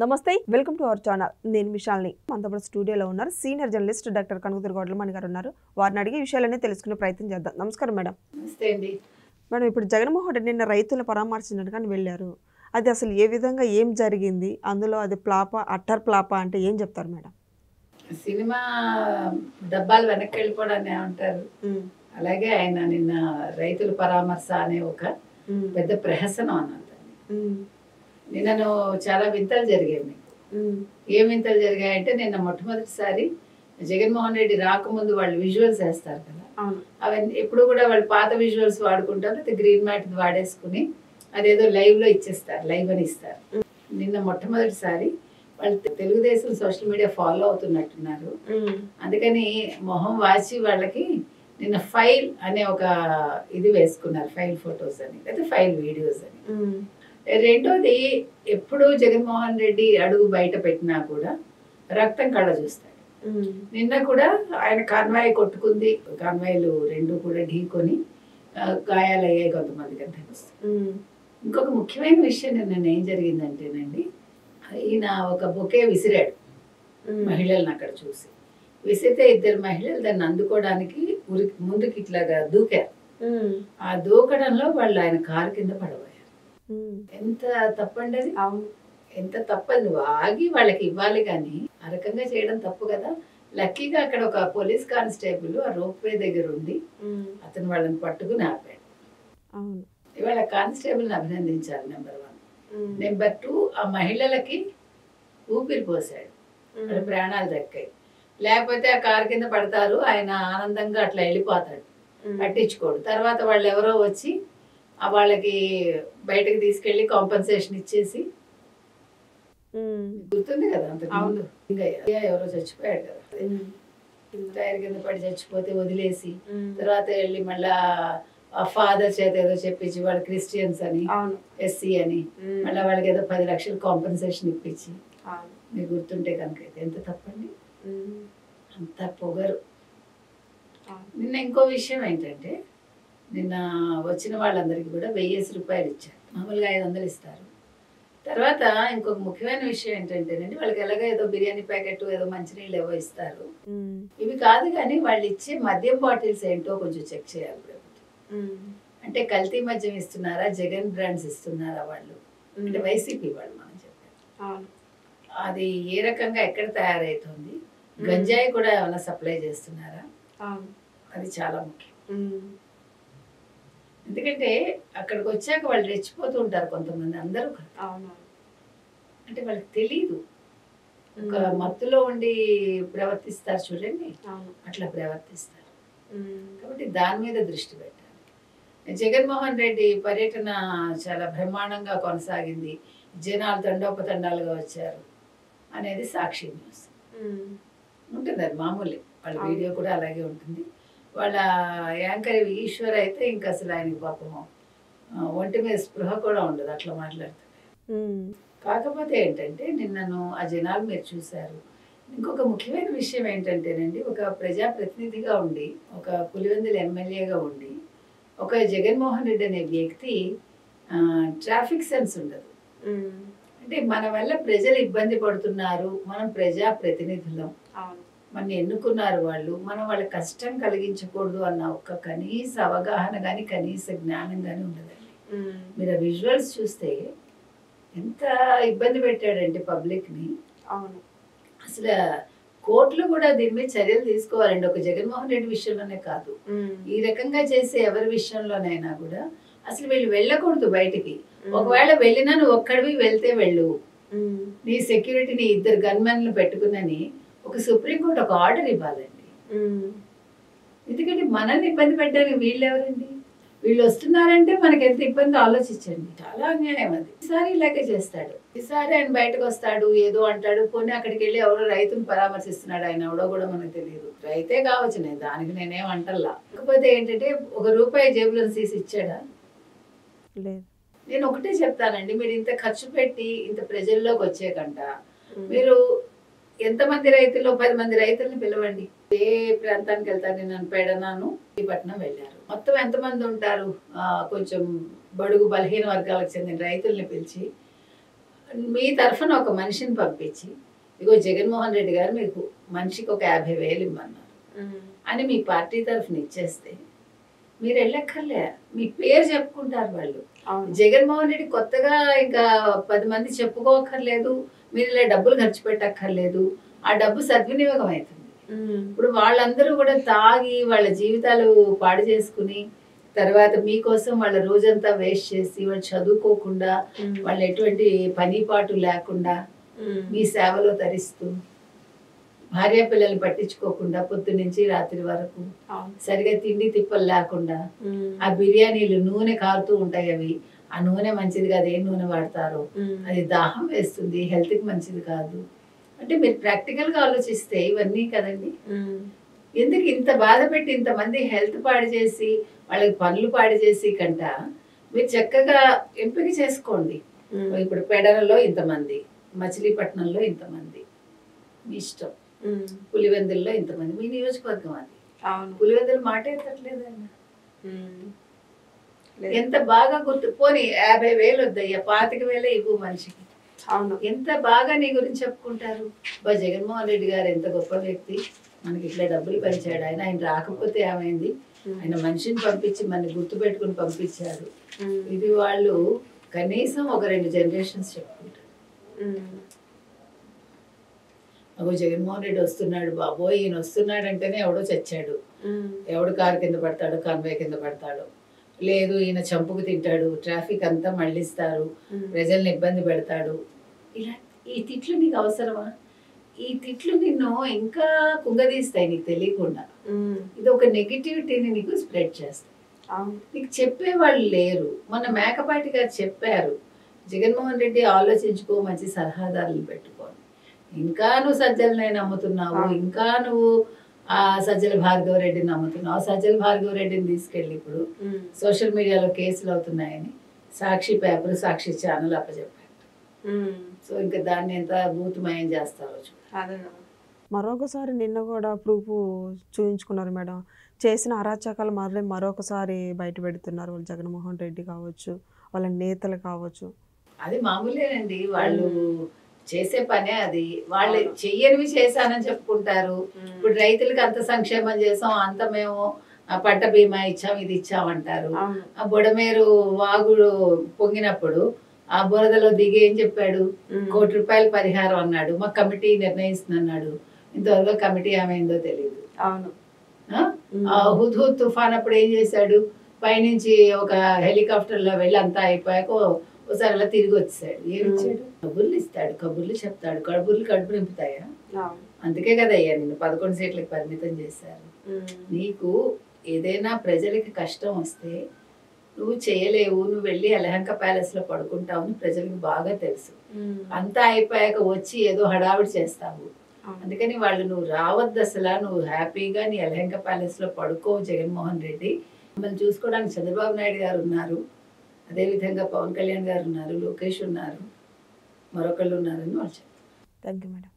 నమస్తే, welcome to our channel. నేను మిషాల్ని. మనతో పాటు స్టూడియోలో ఉన్నారు సీనియర్ జర్నలిస్ట్ డాక్టర్ కనుగుతురు గౌడ్లమణి గారు ఉన్నారు. వారిని అడిగే విషయాలన్నీ తెలుసుకునే ప్రయత్నం చేద్దాం. నమస్కారం మేడం. నమస్తే అండి. మేడం, ఇప్పుడు జగన్మోహన్ రెడ్డి నిన్న రైతులను పరామర్శించడానికి వెళ్ళారు. అది అసలు ఏ విధంగా ఏం జరిగింది, అందులో అది ఫ్లాపా అట్టర్ ఫ్లాపా అంటే ఏం చెప్తారు మేడం? సినిమా డబ్బాలు వెనక్కి వెళ్ళిపోవడాన్ని ఏమంటారు, అలాగే ఆయన నిన్న రైతుల పరామర్శ అనే ఒక పెద్ద ప్రహసనం అన్నది. నిన్నను చాలా వింతలు జరిగాయి. మీకు ఏం వింతలు జరిగాయంటే, నిన్న మొట్టమొదటిసారి జగన్మోహన్ రెడ్డి రాకముందు వాళ్ళు విజువల్స్ వేస్తారు కదా, అవన్నీ ఎప్పుడు కూడా వాళ్ళు పాత విజువల్స్ వాడుకుంటారు, అయితే గ్రీన్ మ్యాట్ వాడేసుకుని అదేదో లైవ్ లో ఇచ్చేస్తారు, లైవ్ అని ఇస్తారు. నిన్న మొట్టమొదటిసారి వాళ్ళు తెలుగుదేశం సోషల్ మీడియా ఫాలో అవుతున్నట్టున్నారు. అందుకని మొహం వాచి వాళ్ళకి నిన్న ఫైల్ అనే ఒక ఇది వేసుకున్నారు, ఫైల్ ఫొటోస్ అని, అయితే ఫైల్ వీడియోస్ అని. రెండోది, ఎప్పుడు జగన్మోహన్ రెడ్డి అడుగు బయట పెట్టినా కూడా రక్తం కళ్ళ చూస్తాడు. నిన్న కూడా ఆయన కాన్వాయ్ కొట్టుకుంది, కాన్వాయ్లు రెండు కూడా ఢీకొని గాయాలయ్యాయి కొంతమందికి అని తెలుస్తుంది. ఇంకొక ముఖ్యమైన విషయం నిన్న ఏం జరిగిందంటేనండి, ఈయన ఒక బొకే విసిరాడు మహిళలను అక్కడ చూసి. విసిరితే ఇద్దరు మహిళలు దాన్ని అందుకోవడానికి ముందుకి ఇట్లాగా దూకారు. ఆ దూకడంలో వాళ్ళు ఆయన కారు కింద పడబోయారు. ఎంత తప్పండి అది. ఎంత తప్పది, నువ్వు ఆగి వాళ్ళకి ఇవ్వాలి కానీ ఆ రకంగా చేయడం తప్పు కదా. లక్కీగా అక్కడ ఒక పోలీస్ కానిస్టేబుల్ ఆ రోప్ వే దగ్గర ఉండి అతను వాళ్ళని పట్టుకుని ఆపాడు. ఇవాళ కానిస్టేబుల్ ని అభినందించాలి, నెంబర్ 1. నెంబర్ 2, ఆ మహిళలకి ఊపిరి పోసాడు, వాళ్ళ ప్రాణాలు దక్కాయి. లేకపోతే ఆ కారు కింద పడతారు, ఆయన ఆనందంగా అట్లా వెళ్ళిపోతాడు, పట్టించుకోడు. తర్వాత వాళ్ళు ఎవరో వచ్చి వాళ్ళకి బయటకు తీసుకెళ్లి కాంపెన్సేషన్ ఇచ్చేసి, గుర్తుంది కదా అంతకుముందు ఇంకా ఎవరో చచ్చిపోయాడు కదా, టైర్ కింద పడి చచ్చిపోతే వదిలేసి తర్వాత వెళ్ళి మళ్ళా ఆ ఫాదర్ చేత ఏదో చెప్పించి వాళ్ళు క్రిస్టియన్స్ అని, ఎస్సీ అని, మళ్ళీ వాళ్ళకి ఏదో 10 లక్షలు కాంపెన్సేషన్ ఇప్పించి, మీకు గుర్తుంటే కనుక అయితే ఎంత తప్పండి, అంత పొగరు. నిన్న ఇంకో విషయం ఏంటంటే, నిన్న వచ్చిన వాళ్ళందరికీ కూడా 1000 రూపాయలు ఇచ్చారు, మామూలుగా 500 ఇస్తారు. తర్వాత ఇంకొక ముఖ్యమైన విషయం ఏంటంటేనండి, వాళ్ళకి ఎలాగో ఏదో బిర్యానీ ప్యాకెట్ ఏదో మంచినీళ్ళు ఏవో ఇస్తారు. ఇవి కాదు కానీ వాళ్ళు ఇచ్చే మద్యం బాటిల్స్ ఏంటో కొంచెం చెక్ చేయాలి ప్రభుత్వం. అంటే కల్తీ మద్యం ఇస్తున్నారా, జగన్ బ్రాండ్స్ ఇస్తున్నారా వాళ్ళు, అంటే వైసీపీ వాళ్ళు మనం చెప్పారు, అది ఏ రకంగా ఎక్కడ తయారైతుంది, గంజాయి కూడా ఏమైనా సప్లై చేస్తున్నారా, అది చాలా ముఖ్యం. ఎందుకంటే అక్కడికి వచ్చాక వాళ్ళు రెచ్చిపోతూ ఉంటారు కొంతమంది, అందరూ అంటే వాళ్ళకి తెలీదు, ఒక మత్తులో ఉండి ప్రవర్తిస్తారు చూడండి, అట్లా ప్రవర్తిస్తారు. కాబట్టి దాని మీద దృష్టి పెట్టాలి. జగన్మోహన్ రెడ్డి పర్యటన చాలా బ్రహ్మాండంగా కొనసాగింది, జనాలు తండోపతండాలుగా వచ్చారు అనేది సాక్షి న్యూస్ ఉంటుంది, అది మామూలే, వాళ్ళ వీడియో కూడా అలాగే ఉంటుంది. వాళ్ళ యాంకర్ ఈశ్వర్ అయితే ఇంకా అసలు ఆయనకి పాపం ఒంటి మీద స్పృహ కూడా ఉండదు, అట్లా మాట్లాడుతుంది. కాకపోతే ఏంటంటే, నిన్నను ఆ జనాలు మీరు చూశారు. ఇంకొక ముఖ్యమైన విషయం ఏంటంటేనండి, ఒక ప్రజాప్రతినిధిగా ఉండి, ఒక పులివెందుల ఎమ్మెల్యేగా ఉండి, ఒక జగన్మోహన్ రెడ్డి అనే వ్యక్తి ట్రాఫిక్ సెన్స్ ఉండదు. అంటే మన వల్ల ప్రజలు ఇబ్బంది పడుతున్నారు, మనం ప్రజాప్రతినిధులం, మన ఎన్నుకున్నారు వాళ్ళు, మనం వాళ్ళ కష్టం కలిగించకూడదు అన్న ఒక్క కనీస అవగాహన కానీ కనీస జ్ఞానం కానీ ఉండదండి. మీరు ఆ విజువల్స్ చూస్తే ఎంత ఇబ్బంది పెట్టాడంటే పబ్లిక్ ని. అసలు కోర్టులు కూడా దీని మీద చర్యలు తీసుకోవాలండి, ఒక జగన్మోహన్ రెడ్డి విషయంలోనే కాదు, ఈ రకంగా చేసే ఎవరి విషయంలోనైనా కూడా అసలు వీళ్ళు వెళ్ళకూడదు బయటికి. ఒకవేళ వెళ్ళినా నువ్వు ఒక్కడివి వెళ్తే వెళ్ళు, నీ సెక్యూరిటీని 2 గన్మెన్లు పెట్టుకున్నని ఒక సుప్రీంకోర్టు ఒక ఆర్డర్ ఇవ్వాలండి. ఎందుకంటే మనల్ని ఇబ్బంది పెట్టడానికి వీళ్ళు ఎవరండి, వీళ్ళు వస్తున్నారంటే మనకి ఎంత ఇబ్బంది ఆలోచించండి, చాలా అన్యాయం అది. ఈసారి ఇలాగే చేస్తాడు, ఈసారి ఆయన బయటకు వస్తాడు, ఏదో అంటాడు, పోనీ అక్కడికి వెళ్ళి ఎవరో రైతుని పరామర్శిస్తున్నాడు, ఆయన ఎవడో కూడా మనకు తెలియదు, రైతే కావచ్చు, నేను దానికి నేనేం అంటల్లా. కాకపోతే ఏంటంటే, ₹1 జేబులో తీసి ఇచ్చాడా? నేను ఒకటే చెప్తానండి, మీరు ఇంత ఖర్చు పెట్టి ఇంత ప్రజల్లోకి వచ్చే కంట మీరు ఎంతమంది రైతుల్లో 10 మంది రైతుల్ని పిలవండి. ఏ ప్రాంతానికి వెళ్తారు, నేను పేడనాను పట్నం వెళ్ళారు, మొత్తం ఎంతమంది ఉంటారు, కొంచెం బడుగు బలహీన వర్గాలకు చెందిన రైతుల్ని పిలిచి మీ తరఫున ఒక మనిషిని పంపించి ఇగో జగన్మోహన్ రెడ్డి గారు మీకు మనిషికి ఒక 50,000 ఇమ్మన్నారు అని మీ పార్టీ తరఫున ఇచ్చేస్తే మీరు వెళ్ళక్కర్లే, మీ పేరు చెప్పుకుంటారు వాళ్ళు. జగన్మోహన్ రెడ్డి కొత్తగా ఇంకా 10 మంది చెప్పుకోకర్లేదు, మీరు ఇలా డబ్బులు ఖర్చు పెట్టక్కర్లేదు, ఆ డబ్బు సద్వినియోగం అవుతుంది. ఇప్పుడు వాళ్ళందరూ కూడా తాగి వాళ్ళ జీవితాలు పాడు చేసుకుని తర్వాత మీకోసం వాళ్ళ రోజంతా వేస్ట్ చేసి వాళ్ళు చదువుకోకుండా వాళ్ళు ఎటువంటి పని పాటు లేకుండా మీ సేవలో తరిస్తూ భార్య పిల్లల్ని పట్టించుకోకుండా పొద్దు నుంచి రాత్రి వరకు సరిగా తిండి తిప్పలు లేకుండా ఆ బిర్యానీలు నూనె కారుతూ ఉంటాయి, అవి ఆ నూనె మంచిది కాదు, ఏ నూనె వాడతారో అది దాహం వేస్తుంది, హెల్త్ కి మంచిది కాదు అంటే మీరు ప్రాక్టికల్ గా ఆలోచిస్తే ఇవన్నీ కదండి. ఎందుకు ఇంత బాధ పెట్టి ఇంతమంది హెల్త్ పాడు చేసి వాళ్ళకి పనులు పాడు చేసి కంట మీరు చక్కగా ఎంపిక చేసుకోండి. ఇప్పుడు పెడరలో ఇంతమంది, మచిలీపట్నంలో ఇంతమంది, మీ ఇష్టం, పులివెందుల్లో ఇంతమంది, మీ నియోజకవర్గం అది. పులివెందులు మాట ఎత్తట్లేదు ఆయన. ఎంత బాగా గుర్తు పోనీ 50,000 వద్దయ్యా, 25,000 ఇవ్వు మనిషికి. అవును, ఎంత బాగా నీ గురించి చెప్పుకుంటారు. జగన్మోహన్ రెడ్డి గారు ఎంత గొప్ప వ్యక్తి, మనకి ఇట్లా డబ్బులు పంచాడు. ఆయన రాకపోతే ఏమైంది, ఆయన మనిషిని పంపించి మన గుర్తు పెట్టుకుని పంపించాడు. ఇది వాళ్ళు కనీసం ఒక 2 జనరేషన్స్ చెప్పుకుంటారు. అగో జగన్మోహన్ రెడ్డి వస్తున్నాడు, బాబోయ్ ఈయన వస్తున్నాడు అంటేనే ఎవడో చచ్చాడు, ఎవడు కారు కింద పడతాడు, కాన్వాయ్ కింద పడతాడు, లేదు ఈయన చంపుకు తింటాడు, ట్రాఫిక్ అంతా మళ్ళిస్తారు, ప్రజల్ని ఇబ్బంది పెడతాడు. ఇలా ఈ తిట్లు నీకు అవసరమా? ఈ తిట్లు నిన్ను ఇంకా కుంగదీస్తాయి నీకు తెలియకుండా. ఇది ఒక నెగిటివిటీని నీకు స్ప్రెడ్ చేస్తాయి. నీకు చెప్పేవాళ్ళు లేరు. మొన్న మేకపాటి గారు చెప్పారు, జగన్మోహన్ రెడ్డి ఆలోచించుకో, మంచి సలహాదారులు పెట్టుకోని. ఇంకా నువ్వు సజ్జలనే నమ్ముతున్నావు, ఇంకా నువ్వు ఆ సజ్జల భార్గవ రెడ్డిని నమ్ముతున్నావు. సజ్జల భార్గవ రెడ్డిని తీసుకెళ్ళి ఇప్పుడు సోషల్ మీడియాలో కేసులు అవుతున్నాయని సాక్షి పేపర్, సాక్షి ఛానల్ అప్పచెప్పారు. సో ఇంకా దాన్ని ఎంత భూతమయం చేస్తారో. మరొకసారి నిన్న కూడా ప్రూఫ్ చూపించుకున్నారు మేడం, చేసిన అరాచకాలు మరొకసారి బయట పెడుతున్నారు వాళ్ళు, జగన్మోహన్ రెడ్డి కావచ్చు, వాళ్ళ నేతలు కావచ్చు. అది మామూలేనండి, వాళ్ళు చేసే పనే అది. వాళ్ళు చెయ్యనివి చేశానని చెప్పుకుంటారు. ఇప్పుడు రైతులకు అంత సంక్షేమం చేసాం, అంత మేము పంట బీమా ఇచ్చాం, ఇది ఇచ్చామంటారు. ఆ బుడమేరు వాగుడు పొంగినప్పుడు ఆ బురదలో దిగి ఏం చెప్పాడు, ₹1 కోటి పరిహారం అన్నాడు, మా కమిటీ నిర్ణయిస్తుంది అన్నాడు. ఇంతవరకు కమిటీ ఏమైందో తెలియదు. హుద్హుద్ తుఫాన్ అప్పుడు ఏం చేశాడు, పైనుంచి ఒక హెలికాప్టర్ లో వెళ్ళి అంతా అయిపోయాక ఒకసారి అలా తిరిగి వచ్చాడు. ఏమి ఇచ్చాడు, కబుర్లు ఇస్తాడు, కబుర్లు చెప్తాడు. కబుర్లు కడుపు నింపుతాయా? అందుకే కదయ్యా నిన్ను 11 సీట్లకు పరిమితం చేశారు. నీకు ఏదైనా ప్రజలకి కష్టం వస్తే నువ్వు చేయలేవు, నువ్వు వెళ్ళి అలహంక ప్యాలెస్ లో పడుకుంటావు ప్రజలకు బాగా తెలుసు. అంతా అయిపోయాక వచ్చి ఏదో హడావిడి చేస్తావు. అందుకని వాళ్ళు నువ్వు రావద్దు అసలు, నువ్వు హ్యాపీగా నీ అలహంక ప్యాలెస్ లో పడుకో జగన్మోహన్ రెడ్డి. మిమ్మల్ని చూసుకోవడానికి చంద్రబాబు నాయుడు గారు ఉన్నారు, అదేవిధంగా పవన్ కళ్యాణ్ గారు ఉన్నారు, లోకేష్ ఉన్నారు, మరొకళ్ళు ఉన్నారని వాళ్ళు చెప్తారు. Thank you madam.